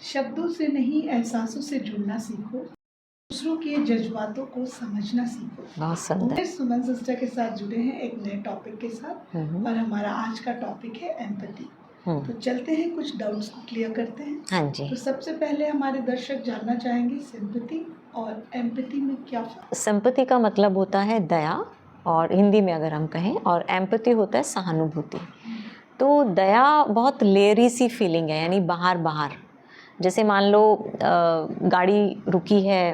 शब्दों से नहीं एहसासों से जुड़ना सीखो, दूसरों के जज्बातों को समझना सीखो। बहुत सुंदर। मैं सुमन सिस्टर के साथ जुड़े हैं एक नए टॉपिक के साथ और हमारा आज का टॉपिक है एम्पैथी। तो चलते हैं कुछ डाउट्स को क्लियर करते हैं। हाँ जी। तो सबसे पहले हमारे दर्शक जानना चाहेंगे सिंपैथी और एम्पैथी में क्या फर्क? सिंपैथी का मतलब होता है दया, और हिंदी में अगर हम कहें, और एम्पैथी होता है सहानुभूति। तो दया बहुत लेयरी सी फीलिंग है, यानी बाहर बाहर। जैसे मान लो गाड़ी रुकी है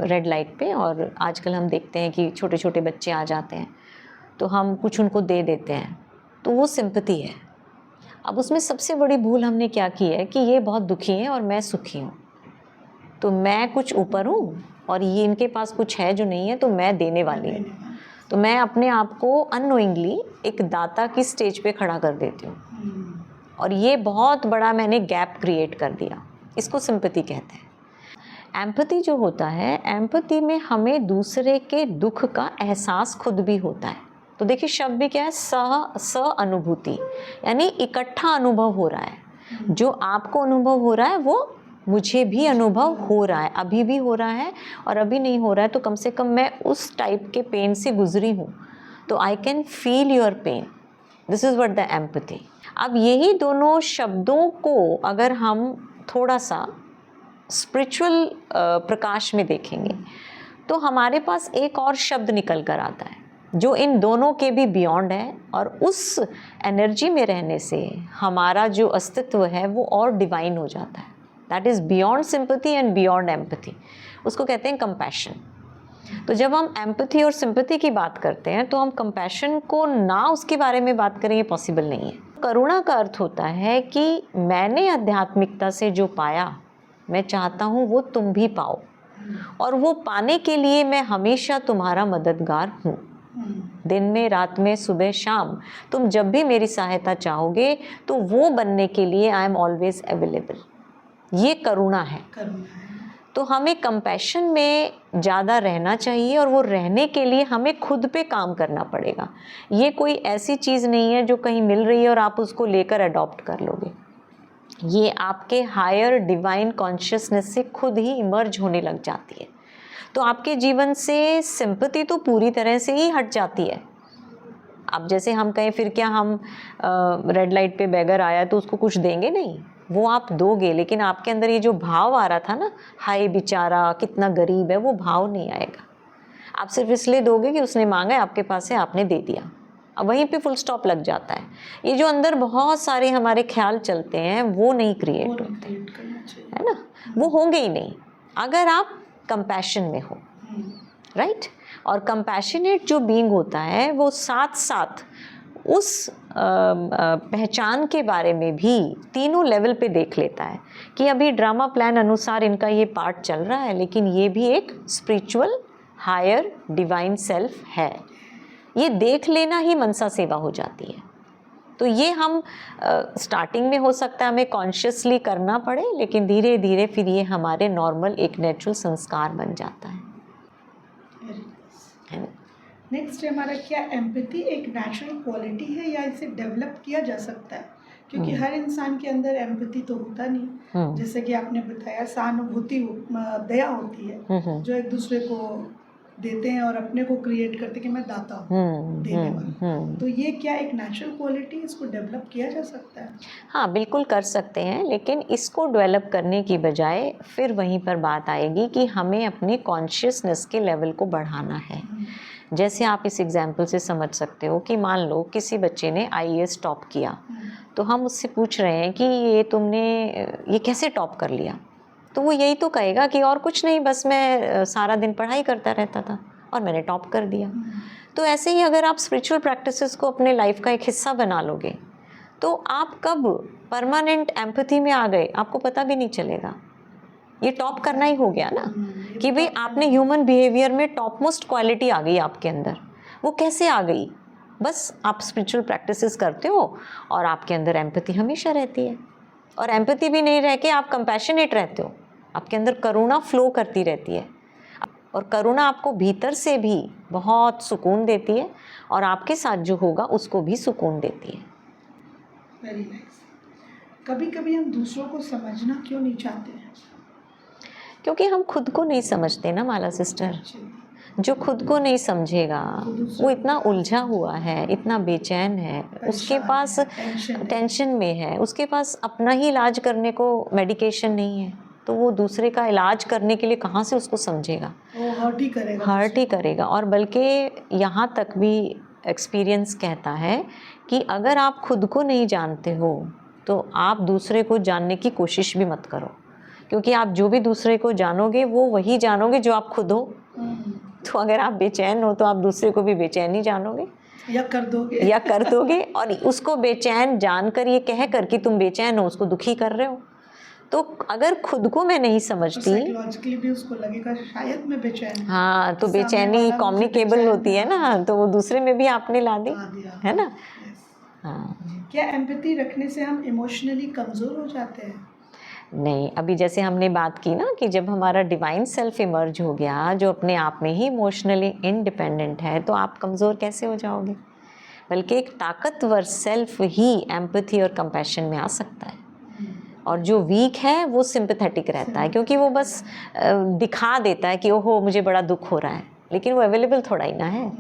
रेड लाइट पे, और आजकल हम देखते हैं कि छोटे छोटे बच्चे आ जाते हैं, तो हम कुछ उनको दे देते हैं, तो वो सिंपैथी है। अब उसमें सबसे बड़ी भूल हमने क्या की है कि ये बहुत दुखी हैं और मैं सुखी हूँ, तो मैं कुछ ऊपर हूँ और ये इनके पास कुछ है जो नहीं है, तो मैं देने वाली हूँ। तो मैं अपने आप को अननोइंगली एक दाता की स्टेज पे खड़ा कर देती हूँ, और ये बहुत बड़ा मैंने गैप क्रिएट कर दिया। इसको सिंपैथी कहते हैं। एम्पैथी जो होता है, एम्पैथी में हमें दूसरे के दुख का एहसास खुद भी होता है। तो देखिए शब्द भी क्या है, स अनुभूति, यानी इकट्ठा अनुभव हो रहा है। जो आपको अनुभव हो रहा है वो मुझे भी अनुभव हो रहा है, अभी भी हो रहा है, और अभी नहीं हो रहा है तो कम से कम मैं उस टाइप के पेन से गुजरी हूँ, तो I can feel your pain. This is what the empathy. अब यही दोनों शब्दों को अगर हम थोड़ा सा स्पिरिचुअल प्रकाश में देखेंगे, तो हमारे पास एक और शब्द निकल कर आता है जो इन दोनों के भी बियॉन्ड है, और उस एनर्जी में रहने से हमारा जो अस्तित्व है वो और डिवाइन हो जाता है। That is beyond sympathy and beyond empathy. उसको कहते हैं कंपैशन। तो जब हम एम्पैथी और सिंपैथी की बात करते हैं, तो हम कंपैशन को ना उसके बारे में बात करें, ये पॉसिबल नहीं है। करुणा का अर्थ होता है कि मैंने आध्यात्मिकता से जो पाया, मैं चाहता हूँ वो तुम भी पाओ, और वो पाने के लिए मैं हमेशा तुम्हारा मददगार हूँ। दिन में, रात में, सुबह शाम, तुम जब भी मेरी सहायता चाहोगे तो वो बनने के लिए आई एम ऑलवेज अवेलेबल। ये करुणा है। तो हमें कंपैशन में ज़्यादा रहना चाहिए, और वो रहने के लिए हमें खुद पे काम करना पड़ेगा। ये कोई ऐसी चीज़ नहीं है जो कहीं मिल रही है और आप उसको लेकर अडॉप्ट कर लोगे। ये आपके हायर डिवाइन कॉन्शियसनेस से खुद ही इमर्ज होने लग जाती है। तो आपके जीवन से सिंपैथी तो पूरी तरह से ही हट जाती है। अब जैसे हम कहें, फिर क्या हम रेड लाइट पे बैगर आया तो उसको कुछ देंगे? नहीं, वो आप दोगे, लेकिन आपके अंदर ये जो भाव आ रहा था ना, हाय बेचारा कितना गरीब है, वो भाव नहीं आएगा। आप सिर्फ इसलिए दोगे कि उसने मांगा है, आपके पास है, आपने दे दिया। अब वहीं पे फुल स्टॉप लग जाता है। ये जो अंदर बहुत सारे हमारे ख्याल चलते हैं वो नहीं क्रिएट होते, है ना, वो होंगे ही नहीं अगर आप कंपैशन में हो, राइट। और कंपैशनेट जो बीइंग होता है वो साथ साथ उस पहचान के बारे में भी तीनों लेवल पे देख लेता है कि अभी ड्रामा प्लान अनुसार इनका ये पार्ट चल रहा है, लेकिन ये भी एक स्पिरिचुअल हायर डिवाइन सेल्फ है। ये देख लेना ही मनसा सेवा हो जाती है। तो ये हम स्टार्टिंग में हो सकता है हमें कॉन्शियसली करना पड़े, लेकिन धीरे धीरे फिर ये हमारे नॉर्मल एक नेचुरल संस्कार बन जाता है। नेक्स्ट हमारा, क्या एम्पैथी एक नेचुरल क्वालिटी है या इसे डेवलप किया जा सकता है? क्योंकि हर इंसान के अंदर एम्पैथी तो होता नहीं। जैसे कि आपने बताया सहानुभूति, दया होती है जो एक दूसरे को देते हैं और अपने को क्रिएट करते कि मैं दाता हूँ, देने वाला। तो ये क्या एक नेचुरल क्वालिटी, इसको डेवलप किया जा सकता है? हाँ, बिल्कुल कर सकते हैं, लेकिन इसको डेवलप करने की बजाय फिर वहीं पर बात आएगी कि हमें अपने कॉन्शियसनेस के लेवल को बढ़ाना है। जैसे आप इस एग्जाम्पल से समझ सकते हो कि मान लो किसी बच्चे ने IAS टॉप किया, तो हम उससे पूछ रहे हैं कि ये तुमने ये कैसे टॉप कर लिया, तो वो यही तो कहेगा कि और कुछ नहीं, बस मैं सारा दिन पढ़ाई करता रहता था और मैंने टॉप कर दिया। तो ऐसे ही अगर आप स्पिरिचुअल प्रैक्टिसेस को अपने लाइफ का एक हिस्सा बना लोगे, तो आप कब परमानेंट एम्पैथी में आ गए आपको पता भी नहीं चलेगा। ये टॉप करना ही हो गया ना, कि भाई आपने ह्यूमन बिहेवियर में टॉप मोस्ट क्वालिटी आ गई आपके अंदर। वो कैसे आ गई? बस आप स्पिरिचुअल प्रैक्टिसेस करते हो और आपके अंदर एम्पैथी हमेशा रहती है। और एम्पैथी भी नहीं रह के आप कंपैशनेट रहते हो, आपके अंदर करुणा फ्लो करती रहती है, और करुणा आपको भीतर से भी बहुत सुकून देती है, और आपके साथ जो होगा उसको भी सुकून देती है। Very nice. कभी कभी हम दूसरों को समझना क्यों नहीं चाहते हैं? क्योंकि हम खुद को नहीं समझते ना माला सिस्टर। जो खुद को नहीं समझेगा वो इतना उलझा हुआ है, इतना बेचैन है, उसके पास टेंशन में है, उसके पास अपना ही इलाज करने को मेडिकेशन नहीं है, तो वो दूसरे का इलाज करने के लिए कहाँ से उसको समझेगा? वो हर्ट ही करेगा। और बल्कि यहाँ तक भी एक्सपीरियंस कहता है कि अगर आप खुद को नहीं जानते हो तो आप दूसरे को जानने की कोशिश भी मत करो, क्योंकि आप जो भी दूसरे को जानोगे वो वही जानोगे जो आप खुद हो। तो अगर आप बेचैन हो तो आप दूसरे को भी बेचैन ही जानोगे या कर दोगे और उसको बेचैन जानकर, ये कह कर कि तुम बेचैन हो, उसको दुखी कर रहे हो। तो अगर खुद को मैं नहीं समझती, साइकोलॉजिकली भी उसको लगेगा शायद मैं बेचैन। हाँ, तो बेचैनी कम्युनिकेबल होती है ना, तो वो दूसरे में भी आपने ला दी, है ना। हाँ, क्या एम्पैथी रखने से हम इमोशनली कमज़ोर हो जाते हैं? नहीं, अभी जैसे हमने बात की ना कि जब हमारा डिवाइन सेल्फ इमर्ज हो गया, जो अपने आप में ही इमोशनली इंडिपेंडेंट है, तो आप कमज़ोर कैसे हो जाओगे? बल्कि एक ताकतवर सेल्फ ही एम्पैथी और कंपैशन में आ सकता है। और जो वीक है वो सिंपैथेटिक रहता है, क्योंकि वो बस दिखा देता है कि ओहो मुझे बड़ा दुख हो रहा है, लेकिन वो अवेलेबल थोड़ा ही ना है।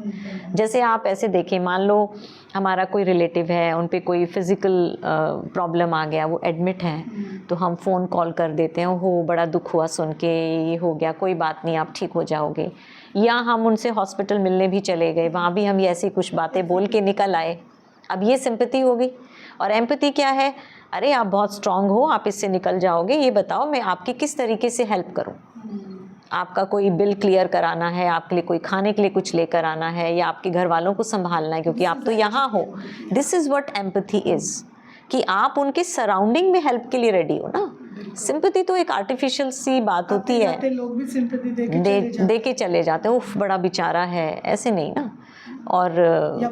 जैसे आप ऐसे देखें, मान लो हमारा कोई रिलेटिव है, उन पे कोई फिज़िकल प्रॉब्लम आ गया, वो एडमिट है, तो हम फ़ोन कॉल कर देते हैं, ओहो बड़ा दुख हुआ सुन के, ये हो गया, कोई बात नहीं, आप ठीक हो जाओगे। या हम उनसे हॉस्पिटल मिलने भी चले गए, वहाँ भी हम ऐसी कुछ बातें बोल के निकल आए। अब ये सिंपैथी हो गई। और एम्पैथी क्या है? अरे आप बहुत स्ट्रांग हो, आप इससे निकल जाओगे, ये बताओ मैं आपकी किस तरीके से हेल्प करूं। आपका कोई बिल क्लियर कराना है, आपके लिए कोई खाने के लिए कुछ लेकर आना है, या आपके घर वालों को संभालना है क्योंकि आप तो यहाँ हो। This is what empathy is, कि आप उनके सराउंडिंग में हेल्प के लिए रेडी हो ना। सिंपैथी तो एक आर्टिफिशियल सी बात होती है, लोग भी सिंपैथी दे के चले जाते हैं, उफ बड़ा बेचारा है, ऐसे नहीं ना। और या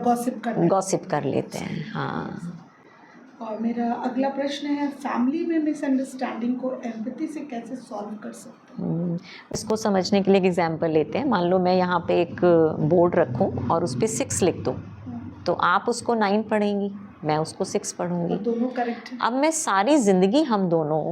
गॉसिप कर लेते हैं। हाँ। और मेरा अगला प्रश्न है, फैमिली में मिसअंडरस्टैंडिंग को एम्पैथी से कैसे सॉल्व कर सकते हैं? इसको समझने के लिए एक एग्जांपल लेते हैं। मान लो मैं यहाँ पे एक बोर्ड रखूँ और उस पर 6 लिख दूँ, तो आप उसको 9 पढ़ेंगी, मैं उसको 6 पढ़ूंगी। दोनों करेक्ट है। अब मैं सारी ज़िंदगी, हम दोनों,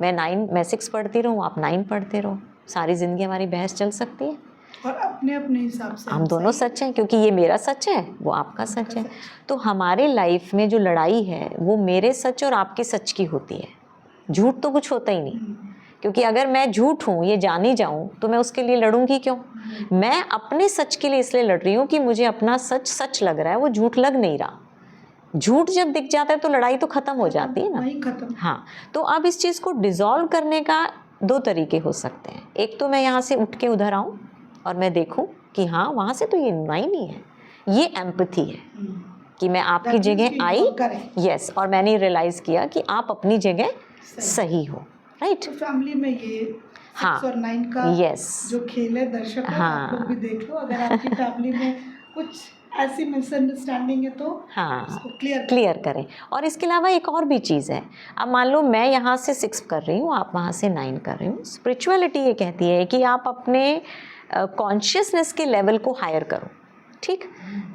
मैं 6 पढ़ती रहूँ, आप 9 पढ़ते रहो, सारी ज़िंदगी हमारी बहस चल सकती है। और अपने अपने हिसाब से हम दोनों सच हैं, क्योंकि ये मेरा सच है, वो आपका सच है। तो हमारे लाइफ में जो लड़ाई है वो मेरे सच और आपके सच की होती है। झूठ तो कुछ होता ही नहीं, क्योंकि अगर मैं झूठ हूँ ये जानी जाऊँ तो मैं उसके लिए लड़ूंगी क्यों? मैं अपने सच के लिए इसलिए लड़ रही हूँ कि मुझे अपना सच सच लग रहा है, वो झूठ लग नहीं रहा। झूठ जब दिख जाता है तो लड़ाई तो ख़त्म हो जाती है ना। हाँ, तो अब इस चीज़ को डिज़ोल्व करने का 2 तरीके हो सकते हैं। एक तो मैं यहाँ से उठ के उधर आऊँ और मैं देखूं कि हाँ वहाँ से तो ये 9 ही है, ये एम्पैथी है कि मैं आपकी जगह आई, यस, और मैंने रियलाइज़ किया कि आप अपनी जगह सही हो, राइट। तो फैमिली में ये 6 और 9 का जो खेल है, दर्शक आप लोग भी देख लो, अगर आपकी फैमिली में कुछ ऐसी मिसअंडरस्टैंडिंग है तो उसको क्लियर करें। और इसके अलावा एक और भी चीज़ है। अब मान लो मैं यहाँ से 6 कर रही हूँ, आप वहाँ से 9 कर रही हूँ। स्पिरिचुअलिटी ये कहती है कि आप अपने कॉन्शियसनेस के लेवल को हायर करो, ठीक।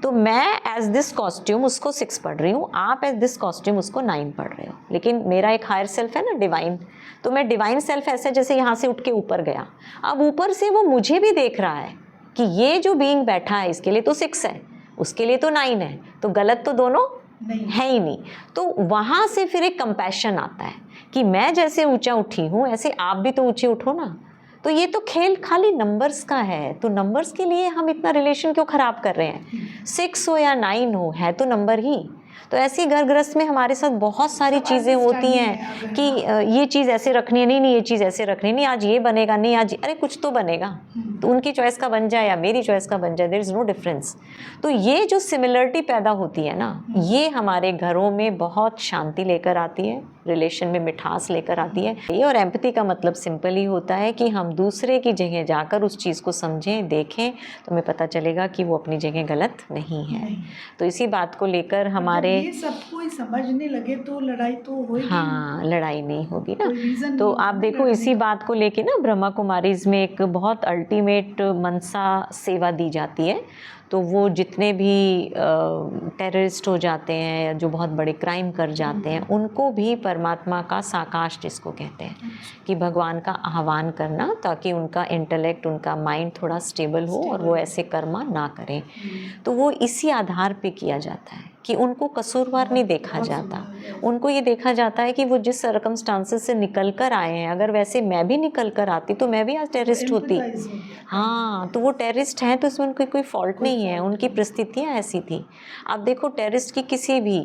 तो मैं एज दिस कॉस्ट्यूम उसको 6 पढ़ रही हूँ, आप एज दिस कॉस्ट्यूम उसको 9 पढ़ रहे हो, लेकिन मेरा एक हायर सेल्फ है ना, डिवाइन। तो मैं डिवाइन सेल्फ ऐसे जैसे यहाँ से उठ के ऊपर गया, अब ऊपर से वो मुझे भी देख रहा है कि ये जो बीइंग बैठा है इसके लिए तो 6 है, उसके लिए तो 9 है, तो गलत तो दोनों है ही नहीं। तो वहाँ से फिर एक कंपैशन आता है कि मैं जैसे ऊंचा उठी हूँ ऐसे आप भी तो ऊंचे उठो ना। तो ये तो खेल खाली नंबर्स का है, तो नंबर्स के लिए हम इतना रिलेशन क्यों ख़राब कर रहे हैं? 6 हो या 9 हो, है तो नंबर ही। तो ऐसी घर गृहस्थ में हमारे साथ बहुत सारी चीज़ें होती हैं कि ये चीज़ ऐसे रखनी है, नहीं ये चीज़ ऐसे रखनी नहीं, आज ये बनेगा, नहीं आज, अरे कुछ तो बनेगा, तो उनकी चॉइस का बन जाए या मेरी चॉइस का बन जाए, देयर इज़ नो डिफरेंस। तो ये जो सिमिलरिटी पैदा होती है ना, ये हमारे घरों में बहुत शांति लेकर आती है, रिलेशन में मिठास लेकर आती है। ये और एम्पैथी का मतलब सिंपल ही होता है कि हम दूसरे की जगह जाकर उस चीज़ को समझें, देखें, तो हमें पता चलेगा कि वो अपनी जगह गलत नहीं है। तो इसी बात को लेकर हमारे ये सबको ही समझने लगे तो लड़ाई तो होगी। हाँ, लड़ाई नहीं होगी ना। तो आप देखो इसी बात को लेके ना ब्रह्मा कुमारीज में एक बहुत अल्टीमेट मनसा सेवा दी जाती है। तो वो जितने भी टेररिस्ट हो जाते हैं या जो बहुत बड़े क्राइम कर जाते हैं, उनको भी परमात्मा का साकाश जिसको कहते हैं, कि भगवान का आह्वान करना ताकि उनका इंटेलेक्ट, उनका माइंड थोड़ा स्टेबल हो और वो ऐसे कर्मा ना करें। तो वो इसी आधार पे किया जाता है कि उनको कसूरवार नहीं देखा जाता, उनको ये देखा जाता है कि वो जिस सर्कमस्टांसेस से निकल कर आए हैं, अगर वैसे मैं भी निकल कर आती तो मैं भी आज टेररिस्ट होती। हाँ, तो वो टेररिस्ट हैं तो इसमें उनकी कोई फॉल्ट नहीं है, उनकी परिस्थितियाँ ऐसी थी। आप देखो टेररिस्ट की किसी भी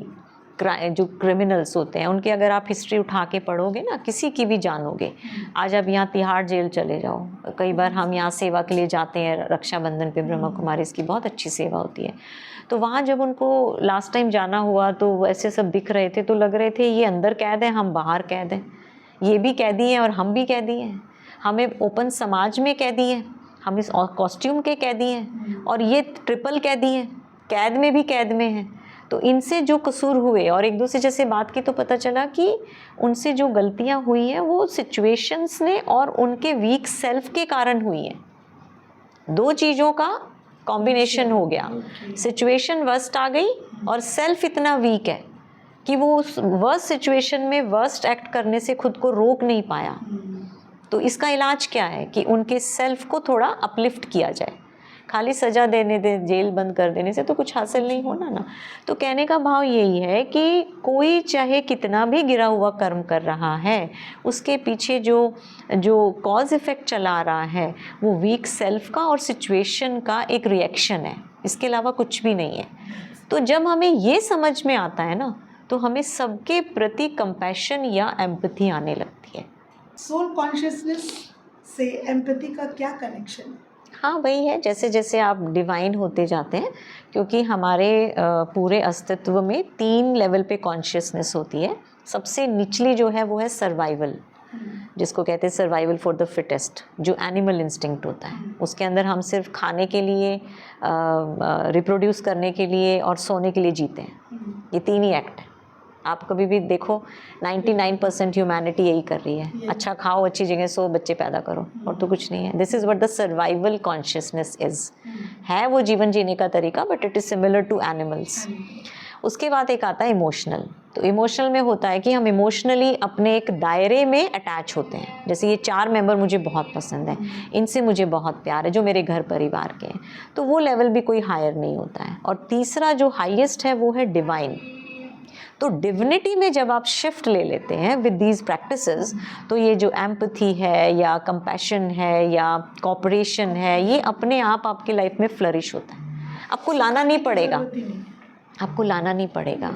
जो क्रिमिनल्स होते हैं उनकी अगर आप हिस्ट्री उठा के पढ़ोगे ना, किसी की भी जानोगे। आज आप यहाँ तिहाड़ जेल चले जाओ, कई बार हम यहाँ सेवा के लिए जाते हैं, रक्षाबंधन पे ब्रह्मा कुमारी इसकी बहुत अच्छी सेवा होती है। तो वहाँ जब उनको लास्ट टाइम जाना हुआ तो ऐसे सब दिख रहे थे, तो लग रहे थे ये अंदर कैद है, हम बाहर कैद हैं, ये भी कैदी हैं और हम भी कैदी हैं, हमें ओपन समाज में कैदी हैं, हम इस कॉस्ट्यूम के कैदी हैं, और ये ट्रिपल कैदी हैं, कैद में भी कैद में हैं। तो इनसे जो कसूर हुए और एक दूसरे जैसे बात की तो पता चला कि उनसे जो गलतियां हुई हैं वो सिचुएशंस ने और उनके वीक सेल्फ के कारण हुई हैं। दो चीज़ों का कॉम्बिनेशन हो गया, सिचुएशन वर्स्ट आ गई और सेल्फ इतना वीक है कि वो उस वर्स्ट सिचुएशन में वर्स्ट एक्ट करने से खुद को रोक नहीं पाया। तो इसका इलाज क्या है कि उनके सेल्फ को थोड़ा अपलिफ्ट किया जाए। खाली सज़ा देने दे, जेल बंद कर देने से तो कुछ हासिल नहीं होना ना। तो कहने का भाव यही है कि कोई चाहे कितना भी गिरा हुआ कर्म कर रहा है, उसके पीछे जो कॉज इफ़ेक्ट चला रहा है वो वीक सेल्फ का और सिचुएशन का एक रिएक्शन है, इसके अलावा कुछ भी नहीं है। तो जब हमें ये समझ में आता है ना, तो हमें सबके प्रति कंपैशन या एम्पैथी आने लगती है। सोल कॉन्शियसनेस से एम्पैथी का क्या कनेक्शन है? हाँ, वही है, जैसे जैसे आप डिवाइन होते जाते हैं, क्योंकि हमारे पूरे अस्तित्व में 3 लेवल पे कॉन्शियसनेस होती है। सबसे निचली जो है वो है सर्वाइवल, जिसको कहते हैं सर्वाइवल फॉर द फिटेस्ट, जो एनिमल इंस्टिंक्ट होता है। उसके अंदर हम सिर्फ खाने के लिए, रिप्रोड्यूस करने के लिए और सोने के लिए जीते हैं। ये 3 ही एक्ट है। आप कभी भी देखो 99% ह्यूमैनिटी यही कर रही है, अच्छा खाओ, अच्छी जगह सो, बच्चे पैदा करो, और तो कुछ नहीं है। This is what the survival consciousness is. है वो जीवन जीने का तरीका, but it is similar to animals. उसके बाद एक आता है इमोशनल। तो इमोशनल में होता है कि हम इमोशनली अपने एक दायरे में अटैच होते हैं। जैसे ये 4 मेंबर मुझे बहुत पसंद है, इनसे मुझे बहुत प्यार है, जो मेरे घर परिवार के हैं, तो वो लेवल भी कोई हायर नहीं होता है। और तीसरा जो हाईएस्ट है वो है डिवाइन। तो डिविनिटी में जब आप शिफ्ट ले लेते हैं विद दीज प्रैक्टिसेस, तो ये जो एम्पैथी है या कंपैशन है या कॉपरेशन है, ये अपने आप आपकी लाइफ में फ्लरिश होता है। आपको लाना नहीं पड़ेगा, आपको लाना नहीं पड़ेगा।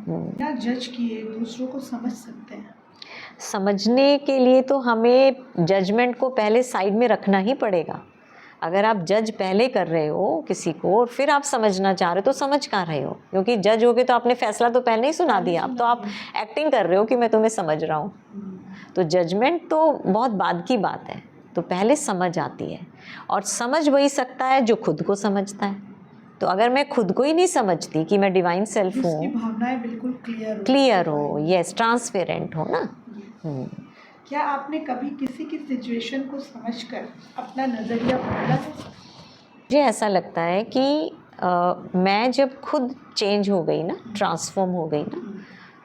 क्या जज किए दूसरों को समझ सकते हैं? समझने के लिए तो हमें जजमेंट को पहले साइड में रखना ही पड़ेगा। अगर आप जज पहले कर रहे हो किसी को और फिर आप समझना चाह रहे हो, तो समझ कहाँ रहे हो? क्योंकि जज हो गए तो आपने फैसला तो पहले ही सुना दिया, अब तो आप एक्टिंग कर रहे हो कि मैं तुम्हें समझ रहा हूँ। तो जजमेंट तो बहुत बाद की बात है, तो पहले समझ आती है, और समझ वही सकता है जो खुद को समझता है। तो अगर मैं खुद को ही नहीं समझती कि मैं डिवाइन सेल्फ हूँ, भावनाएं बिल्कुल क्लियर हो, यस, ट्रांसपेरेंट हो ना। क्या आपने कभी किसी की सिचुएशन को समझकर अपना नज़रिया बदला है? मुझे ऐसा लगता है कि मैं जब खुद चेंज हो गई ना, ट्रांसफॉर्म हो गई ना,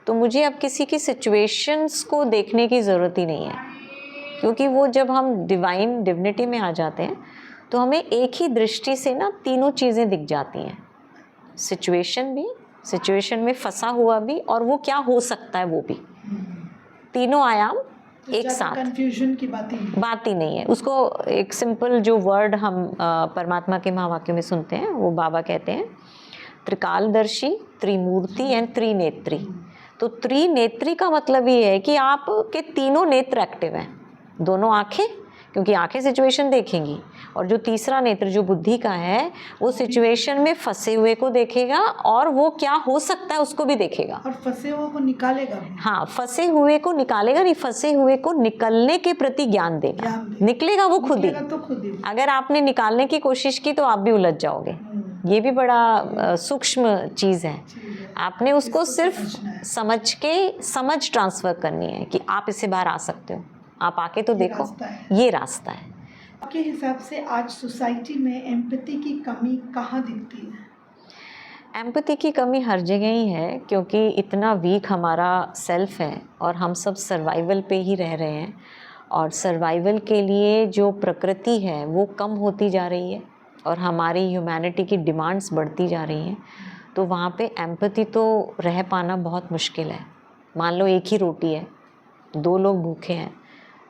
तो मुझे अब किसी की सिचुएशंस को देखने की ज़रूरत ही नहीं है। क्योंकि वो जब हम डिविनिटी में आ जाते हैं तो हमें एक ही दृष्टि से ना तीनों चीज़ें दिख जाती हैं। सिचुएशन भी, सिचुएशन में फंसा हुआ भी, और वो क्या हो सकता है वो भी। तीनों आयाम एक साथ, कंफ्यूजन की बात ही नहीं है। उसको एक सिंपल जो वर्ड हम परमात्मा के महावाक्यों में सुनते हैं, वो बाबा कहते हैं त्रिकालदर्शी, त्रिमूर्ति एंड त्रिनेत्री। तो त्रिनेत्री का मतलब ये है कि आप के तीनों नेत्र एक्टिव हैं, दोनों आंखें, क्योंकि आंखें सिचुएशन देखेंगी, और जो तीसरा नेत्र जो बुद्धि का है वो सिचुएशन में फंसे हुए को देखेगा और वो क्या हो सकता है उसको भी देखेगा, और फंसे हुए को निकालेगा। हाँ, फंसे हुए को निकालेगा नहीं, फंसे हुए को निकलने के प्रति ज्ञान देगा। निकलेगा वो खुद ही। अगर आपने निकालने की कोशिश की तो आप भी उलझ जाओगे। ये भी बड़ा सूक्ष्म चीज़ है। आपने उसको सिर्फ समझ ट्रांसफ़र करनी है कि आप इससे बाहर आ सकते हो। आप आके तो देखो, ये रास्ता है। आपके हिसाब से आज सोसाइटी में एम्पैथी की कमी कहाँ दिखती है? एम्पैथी की कमी हर जगह ही है, क्योंकि इतना वीक हमारा सेल्फ है और हम सब सर्वाइवल पे ही रह रहे हैं, और सर्वाइवल के लिए जो प्रकृति है वो कम होती जा रही है और हमारी ह्यूमैनिटी की डिमांड्स बढ़ती जा रही हैं। तो वहाँ पे एम्पैथी तो रह पाना बहुत मुश्किल है। मान लो एक ही रोटी है, 2 लोग भूखे हैं,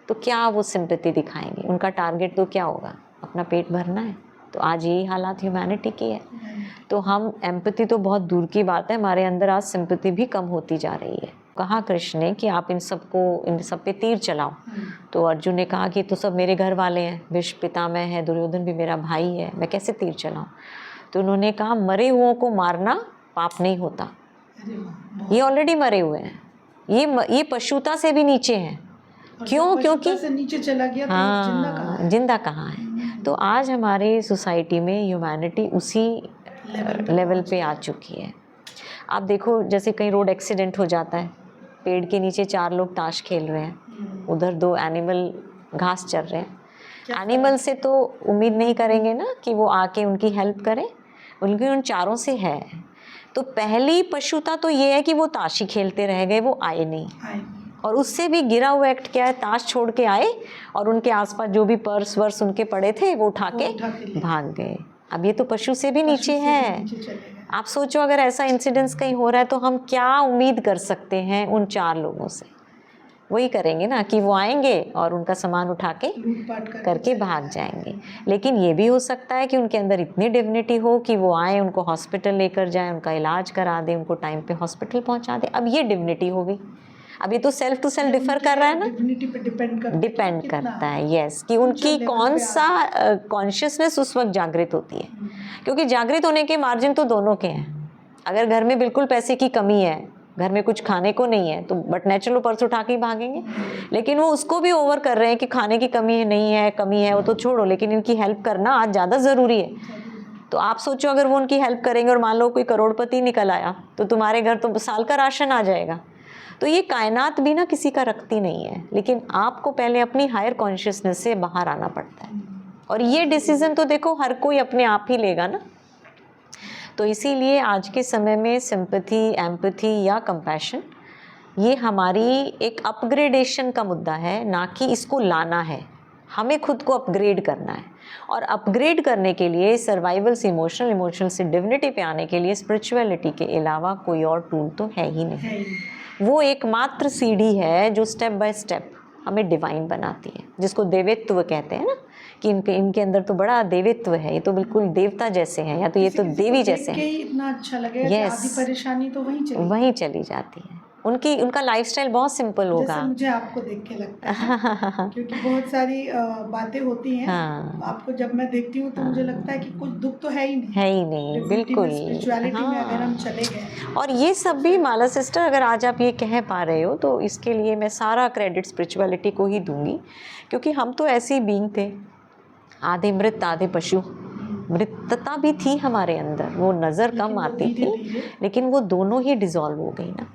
तो क्या वो सिंपैथी दिखाएंगे? उनका टारगेट तो क्या होगा? अपना पेट भरना है। तो आज यही हालात ह्यूमैनिटी की है। तो हम एम्पैथी तो बहुत दूर की बात है, हमारे अंदर आज सिंपैथी भी कम होती जा रही है। कहा कृष्ण ने कि आप इन सब पे तीर चलाओ। तो अर्जुन ने कहा कि तो सब मेरे घर वाले हैं, भीष्म पितामह है, दुर्योधन भी मेरा भाई है, मैं कैसे तीर चलाऊं? तो उन्होंने कहा मरे हुओं को मारना पाप नहीं होता, ये ऑलरेडी मरे हुए हैं, ये पशुता से भी नीचे हैं। क्यों? क्योंकि से नीचे चला गया तो जिंदा कहाँ है? जिंदा कहाँ है? तो आज हमारे सोसाइटी में ह्यूमैनिटी उसी लेवल पे आ चुकी है। आप देखो, जैसे कहीं रोड एक्सीडेंट हो जाता है, पेड़ के नीचे 4 लोग ताश खेल रहे हैं, उधर 2 एनिमल घास चर रहे हैं। एनिमल से तो उम्मीद नहीं करेंगे ना कि वो आके उनकी हेल्प करें, उनकी उन चारों से है। तो पहली पशुता तो ये है कि वो ताश ही खेलते रह गए, वो आए नहीं। और उससे भी गिरा हुआ एक्ट क्या है? ताश छोड़ के आए और उनके आसपास जो भी पर्स वर्स उनके पड़े थे वो उठा के भाग गए। अब ये तो पशु से भी नीचे है। आप सोचो, अगर ऐसा इंसिडेंस कहीं हो रहा है तो हम क्या उम्मीद कर सकते हैं उन 4 लोगों से? वही करेंगे ना कि वो आएंगे और उनका सामान उठा के करके भाग जाएंगे। लेकिन ये भी हो सकता है कि उनके अंदर इतनी डिग्निटी हो कि वो आए, उनको हॉस्पिटल लेकर जाए, उनका इलाज करा दे, उनको टाइम पे हॉस्पिटल पहुंचा दे। अब ये डिग्निटी हो गई। अब ये तो सेल्फ टू सेल्फ डिफर कर रहा है ना, डिग्निटी पे डिपेंड करता है। यस, कि उनकी कौन सा कॉन्शियसनेस उस वक्त जागृत होती है। क्योंकि जागृत होने के मार्जिन तो दोनों के हैं। अगर घर में बिल्कुल पैसे की कमी है, घर में कुछ खाने को नहीं है, तो बट नेचुरल पर्स उठा के ही भागेंगे। लेकिन वो उसको भी ओवर कर रहे हैं कि खाने की कमी है वो तो छोड़ो, लेकिन इनकी हेल्प करना आज ज़्यादा ज़रूरी है। तो आप सोचो, अगर वो उनकी हेल्प करेंगे और मान लो कोई करोड़पति निकल आया तो तुम्हारे घर तो साल का राशन आ जाएगा। तो ये कायनात भी ना किसी का रखती नहीं है, लेकिन आपको पहले अपनी हायर कॉन्शियसनेस से बाहर आना पड़ता है। और ये डिसीजन तो देखो हर कोई अपने आप ही लेगा ना। तो इसीलिए आज के समय में सिंपैथी, एम्पैथी या कंपैशन, ये हमारी एक अपग्रेडेशन का मुद्दा है, ना कि इसको लाना है। हमें खुद को अपग्रेड करना है, और अपग्रेड करने के लिए सर्वाइवल से इमोशनल से डिविनिटी पे आने के लिए स्पिरिचुअलिटी के अलावा कोई और टूल तो है ही नहीं। वो एकमात्र सीढ़ी है जो स्टेप बाय स्टेप हमें डिवाइन बनाती है, जिसको देवत्व कहते हैं ना, कि इनके अंदर तो बड़ा देवत्व है, ये तो बिल्कुल देवता जैसे हैं, या तो ये तो देवी जैसे हैं। इतना अच्छा लगेगा कि आधी परेशानी तो वहीं चली जाती है। उनका लाइफस्टाइल बहुत सिंपल होगा, जैसे मुझे आपको देख के लगता है। क्योंकि बहुत सारी बातें होती हैं। आपको जब मैं देखती हूँ तो मुझे लगता है कि कुछ दुख तो है ही नहीं, बिल्कुल स्पिरिचुअलिटी में अगर हम चले गए। और ये सब भी माला सिस्टर, अगर आज आप ये कह पा रहे हो तो इसके लिए मैं सारा क्रेडिट स्पिरिचुअलिटी को ही दूंगी, क्योंकि हम तो ऐसे ही बीइंग थे, आधे मृत आधे पशु। मृतता भी थी हमारे अंदर, वो नज़र कम आती थी, लेकिन वो दोनों ही डिसॉल्व हो गई ना।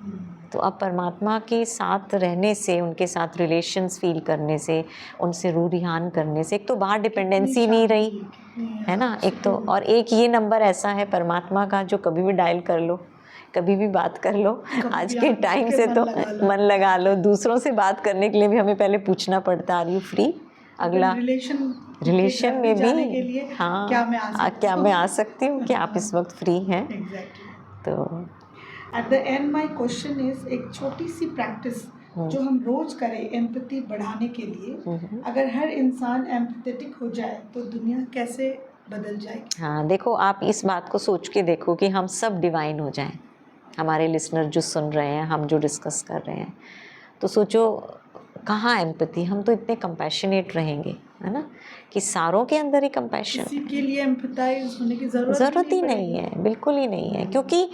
तो अब परमात्मा के साथ रहने से, उनके साथ रिलेशंस फील करने से, उनसे रूह रिहान करने से, एक तो बाहर डिपेंडेंसी नहीं रही है ना, एक तो, और एक ये नंबर ऐसा है परमात्मा का जो कभी भी डायल कर लो, कभी भी बात कर लो। आज के टाइम से तो मन लगा लो। दूसरों से बात करने के लिए भी हमें पहले पूछना पड़ता है, आर यू फ्री? अगला रिलेशन में भी, हाँ, क्या मैं आ सकती हूँ, क्या आप इस वक्त फ्री हैं? तो at the end my question is, एक छोटी सी प्रैक्टिस जो हम रोज करें एम्पैथी बढ़ाने के लिए, अगर हर इंसान एम्पैथेटिक हो जाए तो दुनिया कैसे बदल जाएगी? हाँ, देखो, आप इस बात को सोच के देखो कि हम सब डिवाइन हो जाएं, हमारे लिसनर जो सुन रहे हैं, हम जो डिस्कस कर रहे हैं, तो सोचो कहाँ एम्पैथी? हम तो इतने कंपैशनेट रहेंगे, है ना, कि सारों के अंदर ही कंपैशन, किसी के लिए एम्पैथाइज होने की ज़रूरत ही नहीं है, बिल्कुल ही नहीं है। क्योंकि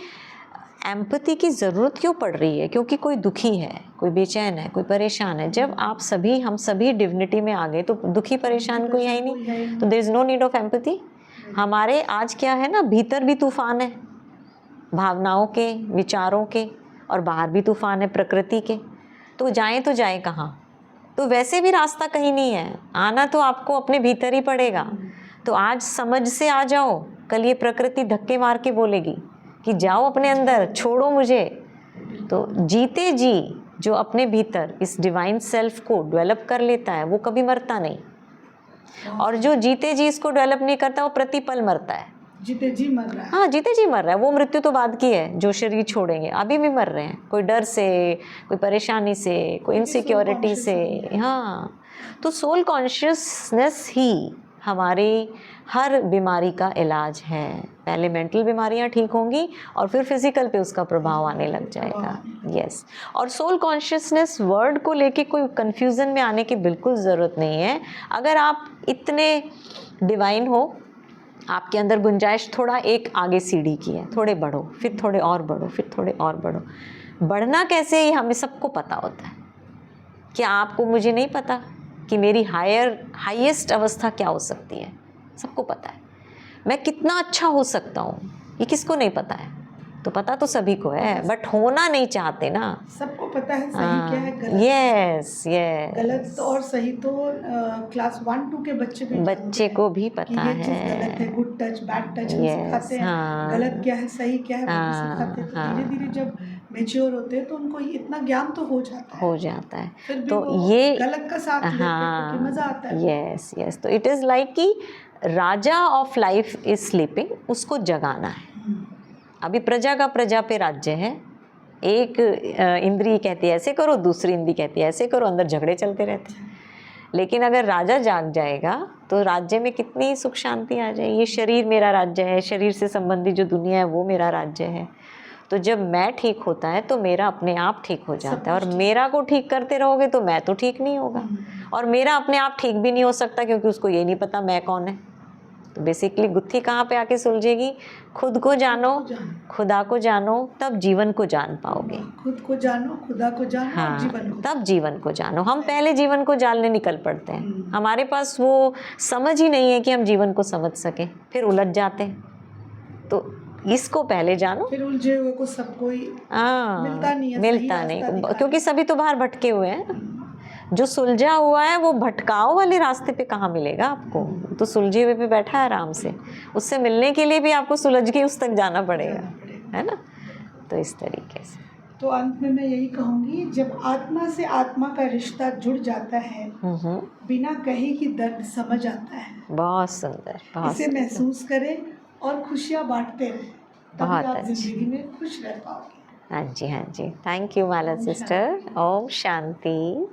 एम्पैथी की ज़रूरत क्यों पड़ रही है? क्योंकि कोई दुखी है, कोई बेचैन है, कोई परेशान है। जब हम सभी डिविनिटी में आ गए तो दुखी परेशान कोई है ही नहीं, तो there is no need of empathy. हमारे आज क्या है ना, भीतर भी तूफान है, भावनाओं के, विचारों के, और बाहर भी तूफान है प्रकृति के। तो जाएं कहाँ? तो वैसे भी रास्ता कहीं नहीं है, आना तो आपको अपने भीतर ही पड़ेगा। तो आज समझ से आ जाओ, कल ये प्रकृति धक्के मार के बोलेगी कि जाओ अपने अंदर, छोड़ो मुझे। तो जीते जी जो अपने भीतर इस डिवाइन सेल्फ को डेवलप कर लेता है वो कभी मरता नहीं, और जो जीते जी इसको डेवलप नहीं करता वो प्रतिपल मरता है। जीते जी मर रहा है। हाँ, जीते जी मर रहा है। वो मृत्यु तो बाद की है, जो शरीर छोड़ेंगे अभी भी मर रहे हैं, कोई डर से, कोई परेशानी से, कोई इनसिक्योरिटी से। हाँ, तो सोल कॉन्शियसनेस ही हमारी हर बीमारी का इलाज है। पहले मेंटल बीमारियां ठीक होंगी और फिर फिजिकल पे उसका प्रभाव आने लग जाएगा। यस, और सोल कॉन्शियसनेस वर्ड को लेके कोई कंफ्यूजन में आने की बिल्कुल ज़रूरत नहीं है। अगर आप इतने डिवाइन हो, आपके अंदर गुंजाइश थोड़ा एक आगे सीढ़ी की है, थोड़े बढ़ो, फिर थोड़े और बढ़ो, फिर थोड़े और बढ़ो। बढ़ना कैसे ये हमें सबको पता होता है। क्या आपको मुझे नहीं पता कि मेरी हाईएस्ट अवस्था क्या हो सकती है? सबको पता है। मैं कितना अच्छा हो सकता हूँ ये किसको नहीं पता है? तो पता तो सभी को है, बट होना नहीं चाहते ना। सबको पता है सही क्या है, गलत। यस, गलत और सही तो क्लास 1-2 के बच्चे को भी पता ये है। चीज़ गलत है, गुड टच बैड टच हम सिखाते हैं। हाँ, गलत क्या है सही क्या है वो भी सिखाते हैं। तो धीरे धीरे जब मेच्योर होते हैं तो उनको इतना ज्ञान तो हो जाता है। फिर भी तो वो ये गलत का साथ लेते हैं क्योंकि मजा आता है। यस, तो इट इज़ लाइक कि राजा ऑफ लाइफ इज स्लीपिंग, उसको जगाना है। अभी प्रजा का प्रजा पे राज्य है। एक इंद्री कहती है ऐसे करो, दूसरी इंद्री कहती है ऐसे करो, अंदर झगड़े चलते रहते हैं। लेकिन अगर राजा जाग जाएगा तो राज्य में कितनी सुख शांति आ जाएगी। ये शरीर मेरा राज्य है, शरीर से संबंधित जो दुनिया है वो मेरा राज्य है। तो जब मैं ठीक होता है तो मेरा अपने आप ठीक हो जाता है, और मेरा को ठीक करते रहोगे तो मैं तो ठीक नहीं होगा, और मेरा अपने आप ठीक भी नहीं हो सकता क्योंकि उसको ये नहीं पता मैं कौन है। तो बेसिकली गुत्थी कहाँ पे आके सुलझेगी? खुद को जानो, खुदा को जानो, तब जीवन को जान पाओगे। खुद को जानो, खुदा को जानो, हाँ, जीवन को तब जीवन को जानो। हम पहले जीवन को जानने निकल पड़ते हैं, हमारे पास वो समझ ही नहीं है कि हम जीवन को समझ सकें, फिर उलझ जाते हैं। तो इसको पहले जानो। फिर उलझे हुए को सबको ही मिलता नहीं, क्योंकि सभी तो बाहर भटके हुए हैं। जो सुलझा हुआ है वो भटकाव वाले रास्ते पे कहाँ मिलेगा आपको? तो सुलझे हुए पे बैठा है आराम से, उससे मिलने के लिए भी आपको सुलझ के उस तक जाना पड़ेगा, है ना? तो इस तरीके से। तो अंत में मैं यही कहूँगी, जब आत्मा से आत्मा का रिश्ता जुड़ जाता है, बिना कहे ही दर्द समझ आता है। बहुत सुंदर, बहुत इसे महसूस करें और खुशियाँ बांटते रहें, तभी आप जिंदगी में खुश रह पाओगे। हाँ जी, हाँ जी। Thank you Mala sister. ओम शांति।